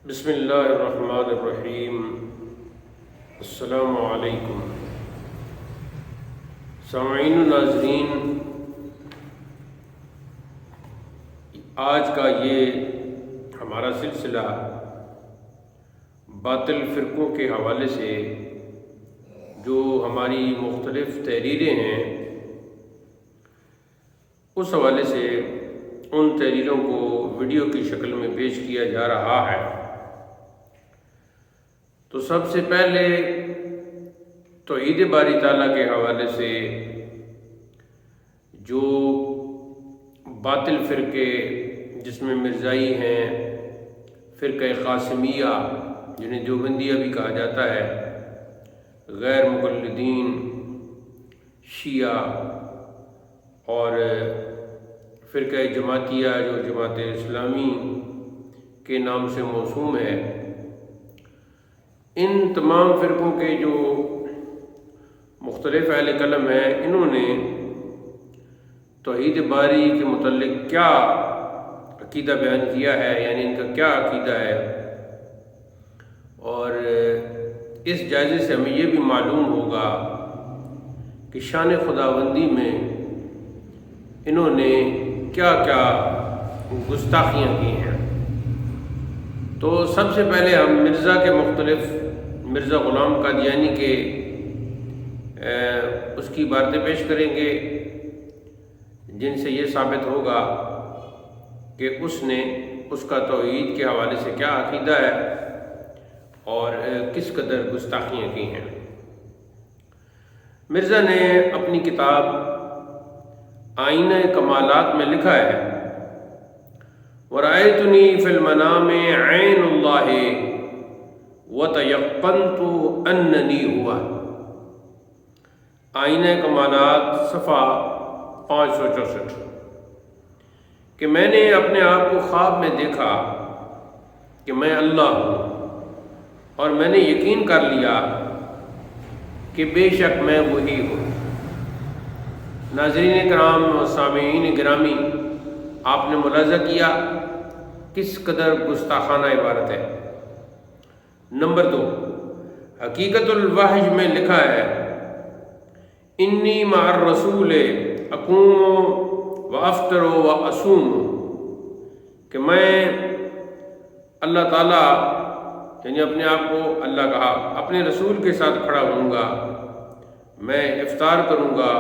بسم اللہ الرحمن الرحیم۔ السلام علیکم سامعین و ناظرین، آج کا یہ ہمارا سلسلہ باطل فرقوں کے حوالے سے جو ہماری مختلف تحریریں ہیں اس حوالے سے ان تحریروں کو ویڈیو کی شکل میں پیش کیا جا رہا ہے۔ تو سب سے پہلے توحید باری تعالیٰ کے حوالے سے جو باطل فرقے جس میں مرزائی ہیں، فرقہ قاسمیہ جنہیں دیوبندیہ بھی کہا جاتا ہے، غیر مقلدین، شیعہ اور فرقہ جماعتیہ جو جماعت اسلامی کے نام سے موسوم ہے، ان تمام فرقوں کے جو مختلف اہل قلم ہیں انہوں نے توحید باری کے متعلق کیا عقیدہ بیان کیا ہے، یعنی ان کا کیا عقیدہ ہے، اور اس جائزے سے ہمیں یہ بھی معلوم ہوگا کہ شان خداوندی میں انہوں نے کیا کیا گستاخیاں کی ہیں۔ تو سب سے پہلے ہم مرزا کے مختلف مرزا غلام قادیانی کے اس کی عبارتیں پیش کریں گے جن سے یہ ثابت ہوگا کہ اس نے اس کا توحید کے حوالے سے کیا عقیدہ ہے اور کس قدر گستاخیاں کی ہیں۔ مرزا نے اپنی کتاب آئینہ کمالات میں لکھا ہے، وَرَأَيْتُنِي فِي الْمَنَامِ عَيْنُ اللَّهِ وَتَيَقَّنْتُ أَنَّنِي هُوَ۔ آئینہ کمالات صفحہ 564 کہ میں نے اپنے آپ کو خواب میں دیکھا کہ میں اللہ ہوں، اور میں نے یقین کر لیا کہ بے شک میں وہی ہوں۔ ناظرین کرام و سامعین گرامی، آپ نے ملاحظہ کیا کس قدر گستاخانہ عبارت ہے۔ نمبر 2، حقیقت الوحج میں لکھا ہے، انی مع الرسول اقوم و افطر و اصوم، کہ میں اللہ تعالیٰ یعنی اپنے آپ کو اللہ کہا، اپنے رسول کے ساتھ کھڑا ہوں گا، میں افطار کروں گا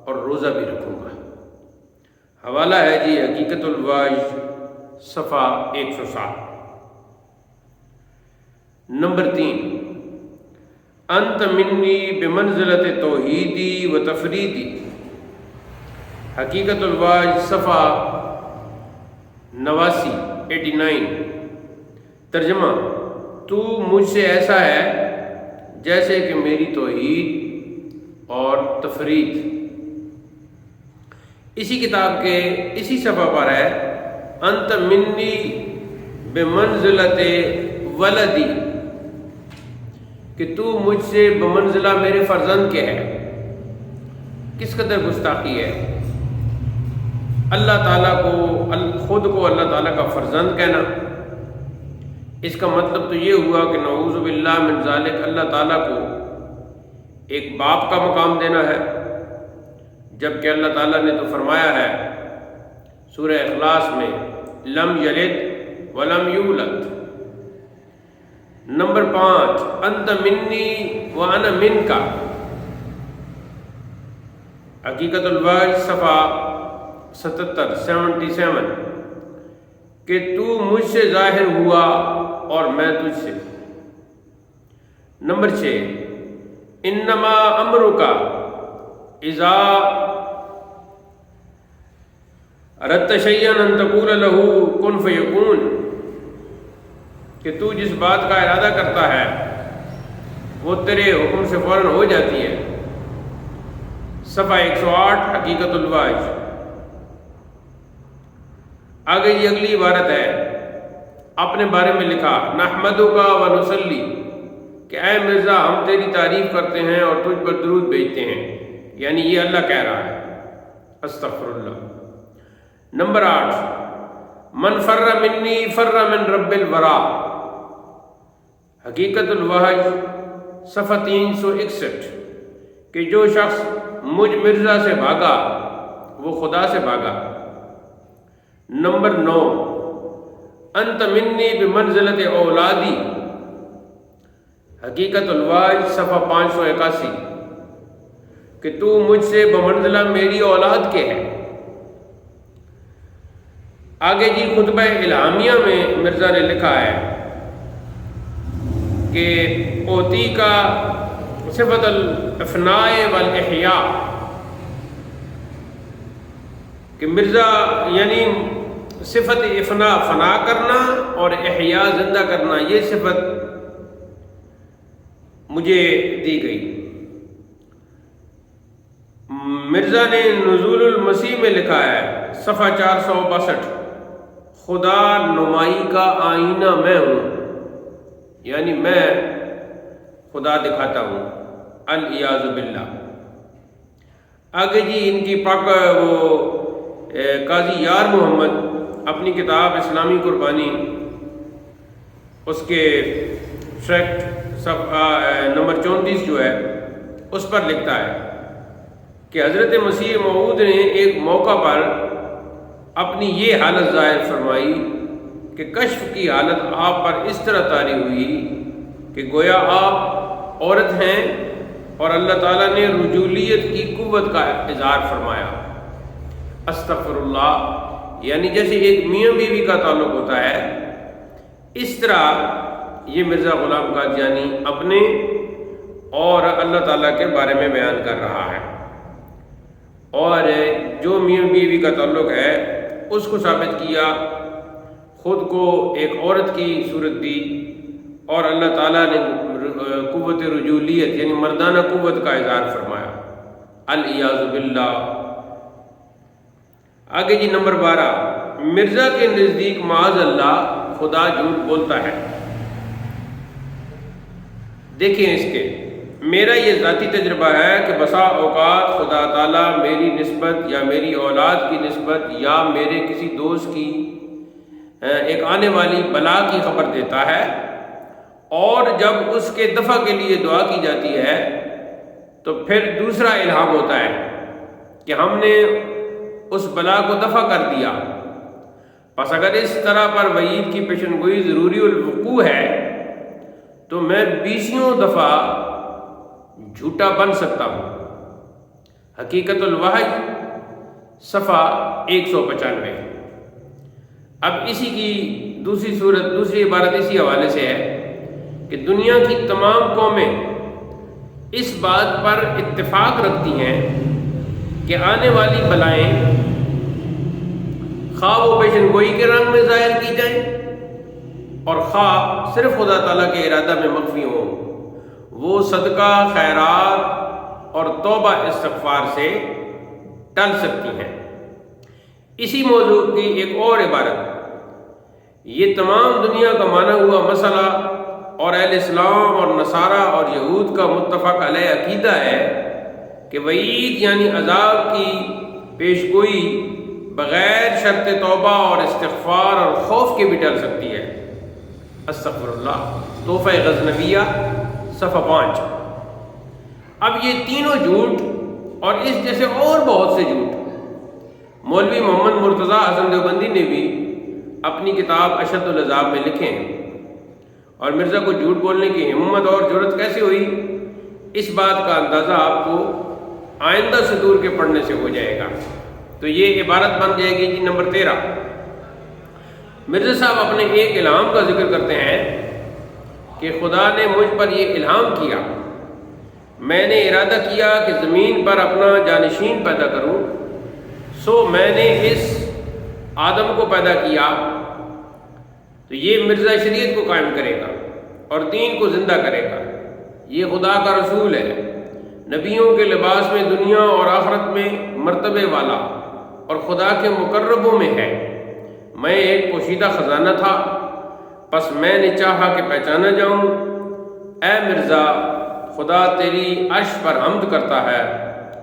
اور روزہ بھی رکھوں گا۔ حوالہ ہے جی حقیقت الوحج صفحہ 107۔ نمبر 3، انت منی بمنزلت توحیدی و تفریدی، حقیقت الوحج صفحہ 89۔ ترجمہ، تو مجھ سے ایسا ہے جیسے کہ میری توحید اور تفرید۔ اسی کتاب کے اسی صفحہ پر ہے، انت منی بمنزلت ولدی، کہ تو مجھ سے بمنزلہ میرے فرزند کے ہے۔ کس قدر گستاخی ہے، اللہ تعالیٰ کو خود کو اللہ تعالیٰ کا فرزند کہنا۔ اس کا مطلب تو یہ ہوا کہ نعوذ باللہ من ذالک اللہ تعالیٰ کو ایک باپ کا مقام دینا ہے، جبکہ اللہ تعالیٰ نے تو فرمایا ہے سورہ اخلاص میں، لم یلد ولم یولد۔ نمبر 5، انت منی وانا منکا، حقیقت الوحج صفحہ 77 کہ تو مجھ سے ظاہر ہوا اور میں تجھ سے۔ نمبر 6، انما امرک اذا اردت شیئا ان تقول له کن فیکون، کہ تو جس بات کا ارادہ کرتا ہے وہ تیرے حکم سے فوراً ہو جاتی ہے۔ صفحہ 108 حقیقت الوحج۔ آگے یہ اگلی عبارت ہے، اپنے بارے میں لکھا، نحمدک و نصلی، کہ اے مرزا ہم تیری تعریف کرتے ہیں اور تجھ پر درود بھیجتے ہیں، یعنی یہ اللہ کہہ رہا ہے، استغفر اللہ۔ نمبر 8، من فر منی فر من رب الورا، حقیقت الوحج صفحہ 361 کہ جو شخص مجھ مرزا سے بھاگا وہ خدا سے بھاگا۔ نمبر 9 انت منی بمنزلت اولادی، حقیقت الوحج صفحہ 581 کہ تو مجھ سے بمنزلہ میری اولاد کے ہے۔ آگے جی خطبہ الہامیہ میں مرزا نے لکھا ہے کہ اوتی کا صفت الافناء والاحیاء، کہ مرزا یعنی صفت افنا فنا کرنا اور احیاء زندہ کرنا، یہ صفت مجھے دی گئی۔ مرزا نے نزول المسیح میں لکھا ہے صفحہ 462 خدا نمائی کا آئینہ میں ہوں، یعنی میں خدا دکھاتا ہوں، الیاذ باللہ۔ آگے جی ان کی پاک قاضی یار محمد اپنی کتاب اسلامی قربانی اس کے ٹریکٹ صفحہ نمبر 34 جو ہے اس پر لکھتا ہے کہ حضرت مسیح موعود نے ایک موقع پر اپنی یہ حالت ظاہر فرمائی کہ کشف کی حالت آپ پر اس طرح طاری ہوئی کہ گویا آپ عورت ہیں اور اللہ تعالیٰ نے رجولیت کی قوت کا اظہار فرمایا۔ استغفر اللہ، یعنی جیسے ایک میاں بیوی کا تعلق ہوتا ہے اس طرح یہ مرزا غلام قادیانی اپنے اور اللہ تعالیٰ کے بارے میں بیان کر رہا ہے، اور جو میاں بیوی کا تعلق ہے اس کو ثابت کیا، خود کو ایک عورت کی صورت دی، اور اللہ تعالیٰ نے قوت رجولیت یعنی مردانہ قوت کا اظہار فرمایا، الیاذ باللہ۔ آگے جی نمبر 12 مرزا کے نزدیک معاذ اللہ خدا جھوٹ بولتا ہے۔ دیکھیں اس کے میرا یہ ذاتی تجربہ ہے کہ بسا اوقات خدا تعالیٰ میری نسبت یا میری اولاد کی نسبت یا میرے کسی دوست کی ایک آنے والی بلا کی خبر دیتا ہے، اور جب اس کے دفع کے لیے دعا کی جاتی ہے تو پھر دوسرا الہام ہوتا ہے کہ ہم نے اس بلا کو دفع کر دیا۔ پس اگر اس طرح پر وعید کی پیشن گوئی ضروری الوقوع ہے تو میں 20 دفعہ جھوٹا بن سکتا ہوں۔ حقیقت الوحج صفحہ 195۔ اب اسی کی دوسری عبارت اسی حوالے سے ہے کہ دنیا کی تمام قومیں اس بات پر اتفاق رکھتی ہیں کہ آنے والی بلائیں خواہ وہ پیشن گوئی کے رنگ میں ظاہر کی جائیں اور خواہ صرف خدا تعالیٰ کے ارادہ میں مخفی ہوں، وہ صدقہ خیرات اور توبہ استغفار سے ٹل سکتی ہیں۔ اسی موضوع کی ایک اور عبارت، یہ تمام دنیا کا مانا ہوا مسئلہ اور اہل اسلام اور نصارہ اور یہود کا متفق علیہ عقیدہ ہے کہ وعید یعنی عذاب کی پیشگوئی بغیر شرط توبہ اور استغفار اور خوف کے بھی ٹل سکتی ہے۔ استغفر اللہ، تحفہ غزنویہ صفحہ 5۔ اب یہ تینوں جھوٹ اور اس جیسے اور بہت سے جھوٹ مولوی محمد مرتضیٰ حسن دیوبندی نے بھی اپنی کتاب اشد العذاب میں لکھے ہیں، اور مرزا کو جھوٹ بولنے کی ہمت اور جرأت کیسے ہوئی اس بات کا اندازہ آپ کو آئندہ صدور کے پڑھنے سے ہو جائے گا۔ تو یہ عبارت بن جائے گی جی نمبر 13۔ مرزا صاحب اپنے ایک الہام کا ذکر کرتے ہیں کہ خدا نے مجھ پر یہ الہام کیا، میں نے ارادہ کیا کہ زمین پر اپنا جانشین پیدا کروں، سو میں نے اس آدم کو پیدا کیا، تو یہ مرزا شریعت کو قائم کرے گا اور دین کو زندہ کرے گا۔ یہ خدا کا رسول ہے، نبیوں کے لباس میں دنیا اور آخرت میں مرتبے والا اور خدا کے مقربوں میں ہے۔ میں ایک پوشیدہ خزانہ تھا، پس میں نے چاہا کہ پہچانا جاؤں۔ اے مرزا، خدا تیری عرش پر حمد کرتا ہے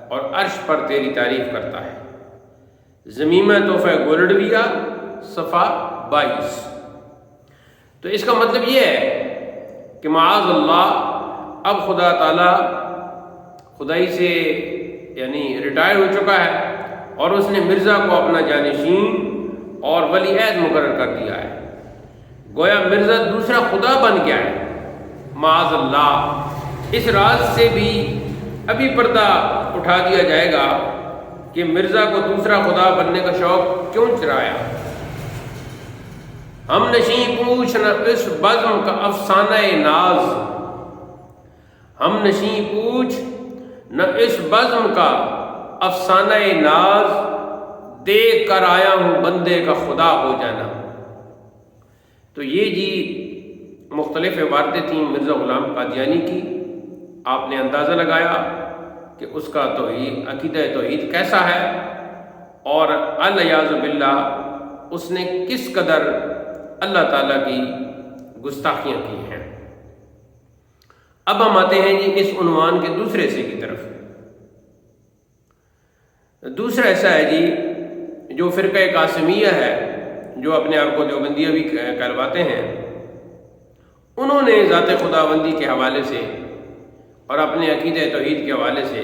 اور عرش پر تیری تعریف کرتا ہے۔ زمیمہ تحفہ گولڈویہ صفحہ 22۔ تو اس کا مطلب یہ ہے کہ معاذ اللہ اب خدا تعالیٰ خدائی سے یعنی ریٹائر ہو چکا ہے اور اس نے مرزا کو اپنا جانشین اور ولی عہد مقرر کر دیا ہے، گویا مرزا دوسرا خدا بن گیا ہے معاذ اللہ۔ اس راز سے بھی ابھی پردہ اٹھا دیا جائے گا کہ مرزا کو دوسرا خدا بننے کا شوق کیوں چرایا۔ ہم نشیں پوچھ نہ اس بزم کا افسانہ ناز، ہم نشیں پوچھ نہ اس بزم کا افسانہ ناز، دیکھ کر آیا ہوں بندے کا خدا ہو جانا۔ تو یہ جی مختلف عبارتیں تھیں مرزا غلام قادیانی کی۔ آپ نے اندازہ لگایا کہ اس کا توحید عقیدہ توحید کیسا ہے اور العیاذ باللہ اس نے کس قدر اللہ تعالیٰ کی گستاخیاں کی ہیں۔ اب ہم آتے ہیں جی اس عنوان کے دوسرے حصے کی طرف۔ دوسرا ایسا ہے جی جو فرقہ قاسمیہ ہے، جو اپنے آپ کو دیوبندیہ بھی کہلواتے ہیں، انہوں نے ذات خداوندی کے حوالے سے اور اپنے عقیدہ توحید کے حوالے سے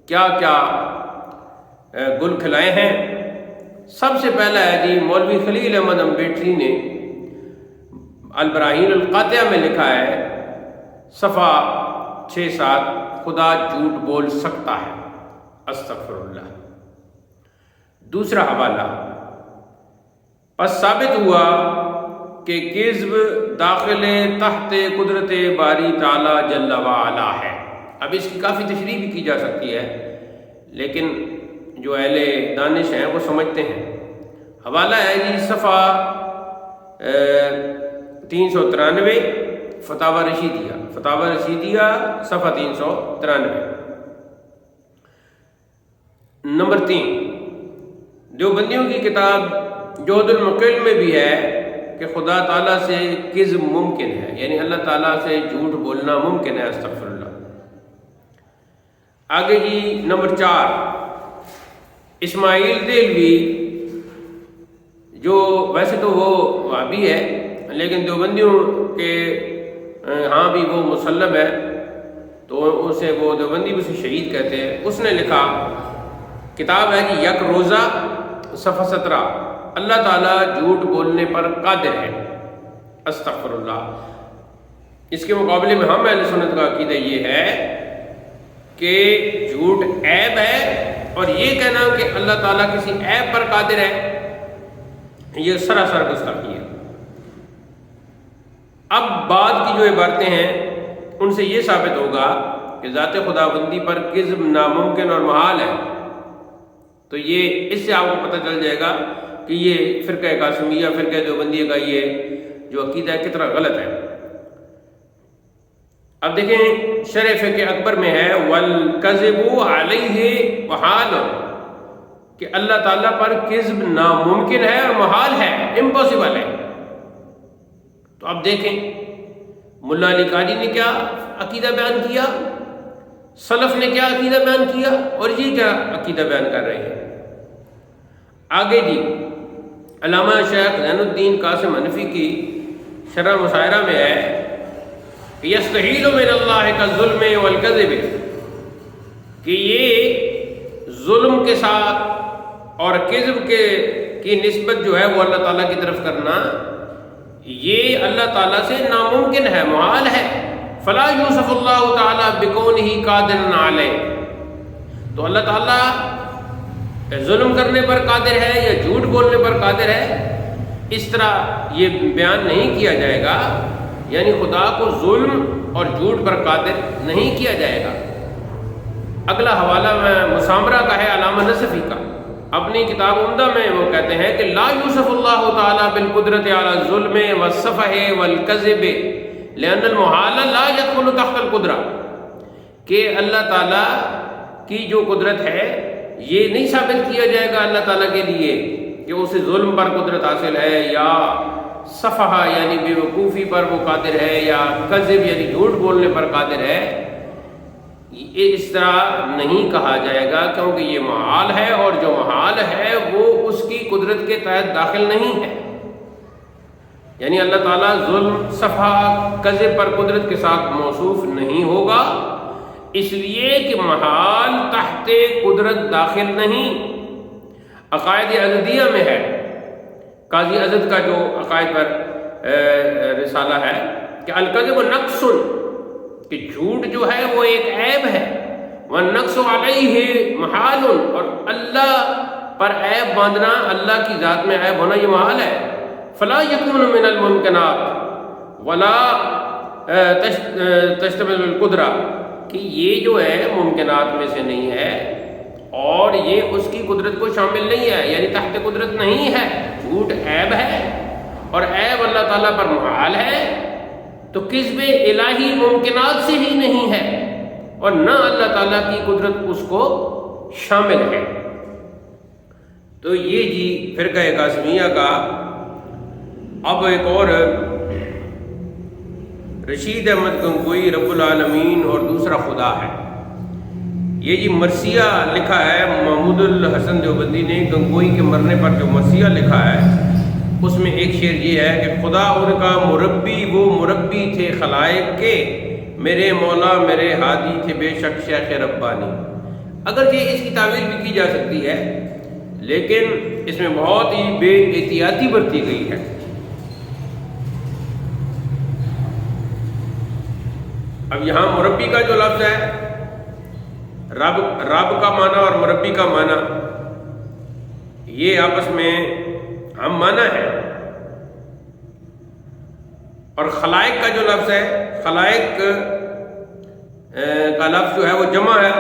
کیا کیا گل کھلائے ہیں۔ سب سے پہلا ہے جی مولوی خلیل احمد امبیٹری نے البراہین القاطعہ میں لکھا ہے صفحہ 6-7، خدا جھوٹ بول سکتا ہے، استغفر اللہ۔ دوسرا حوالہ، پس ثابت ہوا کہ کذب داخل تحت قدرت باری تعالی جل وعلا ہے۔ اب اس کی کافی تشریح بھی کی جا سکتی ہے، لیکن جو اہل دانش ہیں وہ سمجھتے ہیں۔ حوالہ ہے جی صفحہ 393 فتاوی رشیدیہ، فتاوی رشیدیہ صفحہ 393۔ نمبر 3، دیوبندیوں کی کتاب جوہد المقل میں بھی ہے کہ خدا تعالیٰ سے کذب ممکن ہے، یعنی اللہ تعالیٰ سے جھوٹ بولنا ممکن ہے، استغفر اللہ۔ آگے جی نمبر 4، اسماعیل دہلوی، جو ویسے تو وہ وہابی ہے لیکن دیوبندیوں کے ہاں بھی وہ مسلم ہے، تو اسے وہ دیوبندی اسے شہید کہتے ہیں۔ اس نے لکھا، کتاب ہے کہ یک روزہ صفحہ 17، اللہ تعالیٰ جھوٹ بولنے پر قادر ہے، استغفر اللہ۔ اس کے مقابلے میں ہم اہل سنت کا عقیدہ یہ ہے کہ جھوٹ عیب ہے، اور یہ کہنا کہ اللہ تعالیٰ کسی عیب پر قادر ہے یہ سراسر گستاخی ہے۔ اب بعد کی جو عبارتیں ہیں ان سے یہ ثابت ہوگا کہ ذات خداوندی پر کذب ناممکن اور محال ہے، تو یہ اس سے آپ کو پتہ چل جائے گا کہ یہ فرقہ قاسمیہ، فرقہ دیوبندیہ کا یہ جو عقیدہ ہے کتنا غلط ہے۔ اب دیکھیں شرح فقہ اکبر میں ہے وَالْكَذِبُ عَلَيْهِ وَحَالٌ، کہ اللہ تعالیٰ پر کذب ناممکن ہے اور محال ہے، امپاسبل ہے۔ تو اب دیکھیں ملا علی قاری نے کیا عقیدہ بیان کیا، سلف نے کیا عقیدہ بیان کیا، اور یہ کیا عقیدہ بیان کر رہے ہیں۔ آگے جی علامہ شیخ زین الدین قاسم حنفی کی شرح مشاعرہ میں ہے یستحیل من اللہ کا ظلم والکذب، کہ یہ ظلم کے ساتھ اور کذب کی نسبت جو ہے وہ اللہ تعالیٰ کی طرف کرنا، یہ اللہ تعالیٰ سے ناممکن ہے، محال ہے۔ فلا یوصف اللہ تعالیٰ بکونہ قادر علیہ، تو اللہ تعالیٰ ظلم کرنے پر قادر ہے یا جھوٹ بولنے پر قادر ہے، اس طرح یہ بیان نہیں کیا جائے گا، یعنی خدا کو ظلم اور جھوٹ پر قادر نہیں کیا جائے گا۔ اگلا حوالہ مسامرہ کا ہے علامہ نصفی کا، اپنی کتاب عمدہ میں وہ کہتے ہیں کہ لا یوصف اللہ تعالیٰ بالقدرت علی الظلم والسفہ والکذب لأن المحال لا يدخل تحت القدرہ، کہ اللہ تعالیٰ کی جو قدرت ہے یہ نہیں ثابت کیا جائے گا اللہ تعالیٰ کے لیے کہ اسے ظلم پر قدرت حاصل ہے، یا صفحہ یعنی بے وقوفی پر وہ قادر ہے، یا کذب یعنی جھوٹ بولنے پر قادر ہے۔ یہ اس طرح نہیں کہا جائے گا کیونکہ یہ محال ہے، اور جو محال ہے وہ اس کی قدرت کے تحت داخل نہیں ہے۔ یعنی اللہ تعالیٰ ظلم، صفا، کذب پر قدرت کے ساتھ موصوف نہیں ہوگا، اس لیے کہ محال تحت قدرت داخل نہیں۔ عقائد عزدیہ میں ہے، قاضی عزد کا جو عقائد پر رسالہ ہے کہ الکذب نقص، کہ جھوٹ جو ہے وہ ایک عیب ہے، والنقص علیہ محال، اور اللہ پر عیب باندھنا، اللہ کی ذات میں عیب ہونا یہ محال ہے۔ فلا یکون من الممکنات ولا تشتمل القدرہ، کہ یہ جو ہے ممکنات میں سے نہیں ہے اور یہ اس کی قدرت کو شامل نہیں ہے، یعنی تحت قدرت نہیں ہے۔ جھوٹ عیب ہے اور عیب اللہ تعالیٰ پر محال ہے، تو کذب الہی ممکنات سے ہی نہیں ہے اور نہ اللہ تعالیٰ کی قدرت اس کو شامل ہے۔ تو یہ جی فرقہ قاسمیہ کا۔ اب ایک اور رشید احمد گنگوئی رب العالمین اور دوسرا خدا ہے، یہ جی مرثیہ لکھا ہے محمود الحسن دیوبندی نے گنگوئی کے مرنے پر جو مرثیہ لکھا ہے، اس میں ایک شعر یہ ہے کہ خدا ان کا مربی وہ مربی تھے خلائق کے، میرے مولا میرے ہادی تھے بے شک شیخ ربانی۔ اگرچہ اس کی تعویل بھی کی جا سکتی ہے لیکن اس میں بہت ہی بے احتیاطی برتی گئی ہے۔ اب یہاں مربی کا جو لفظ ہے، رب کا معنی اور مربی کا معنی یہ آپس میں ہم معنی ہے، اور خلائق کا جو لفظ ہے، خلائق کا لفظ جو ہے وہ جمع ہے،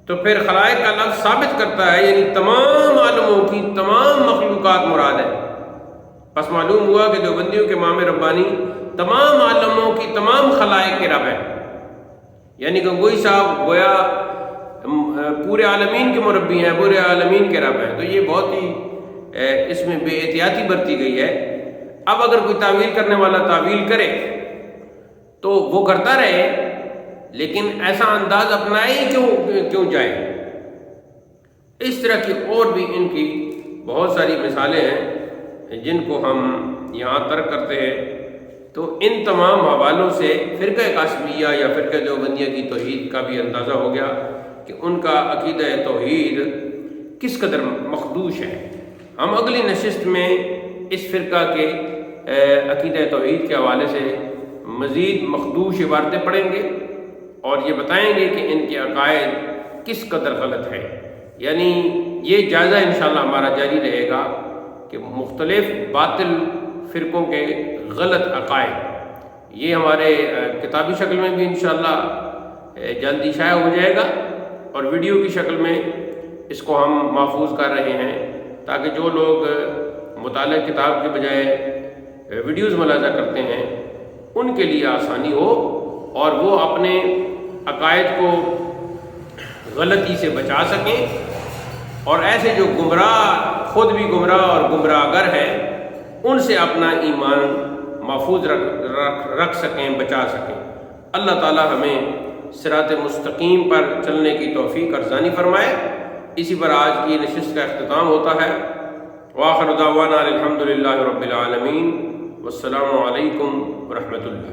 تو پھر خلائق کا لفظ ثابت کرتا ہے یعنی تمام عالموں کی تمام مخلوقات مراد ہے۔ پس معلوم ہوا کہ دیوبندیوں کے امام ربانی تمام عالموں کی تمام خلائق کے رب ہیں، یعنی گنگوئی صاحب گویا پورے عالمین کے مربی ہیں، پورے عالمین کے رب ہیں۔ تو یہ بہت ہی اس میں بے احتیاطی برتی گئی ہے۔ اب اگر کوئی تعویل کرنے والا تعویل کرے تو وہ کرتا رہے، لیکن ایسا انداز اپنائے ہی کیوں جائے؟ اس طرح کی اور بھی ان کی بہت ساری مثالیں ہیں جن کو ہم یہاں ترک کرتے ہیں۔ تو ان تمام حوالوں سے فرقہ قاسمیہ یا فرقہ دیوبندیہ کی توحید کا بھی اندازہ ہو گیا کہ ان کا عقیدہ توحید کس قدر مخدوش ہے۔ ہم اگلی نشست میں اس فرقہ کے عقیدہ توحید کے حوالے سے مزید مخدوش عبارتیں پڑھیں گے اور یہ بتائیں گے کہ ان کے عقائد کس قدر غلط ہے۔ یعنی یہ جائزہ انشاءاللہ ہمارا جاری رہے گا کہ مختلف باطل فرقوں کے غلط عقائد، یہ ہمارے کتابی شکل میں بھی انشاءاللہ جلدی شائع ہو جائے گا، اور ویڈیو کی شکل میں اس کو ہم محفوظ کر رہے ہیں تاکہ جو لوگ مطالعہ کتاب کے بجائے ویڈیوز ملاحظہ کرتے ہیں ان کے لیے آسانی ہو اور وہ اپنے عقائد کو غلطی سے بچا سکیں، اور ایسے جو گمراہ، خود بھی گمراہ اور گمراہ گر ہیں، ان سے اپنا ایمان محفوظ رکھ سکیں، بچا سکیں۔ اللہ تعالی ہمیں صراط مستقیم پر چلنے کی توفیق ارزانی فرمائے۔ اسی پر آج کی نشست کا اختتام ہوتا ہے۔ وآخر دعوانا الحمدللہ رب العالمین، والسلام علیکم ورحمۃ اللہ۔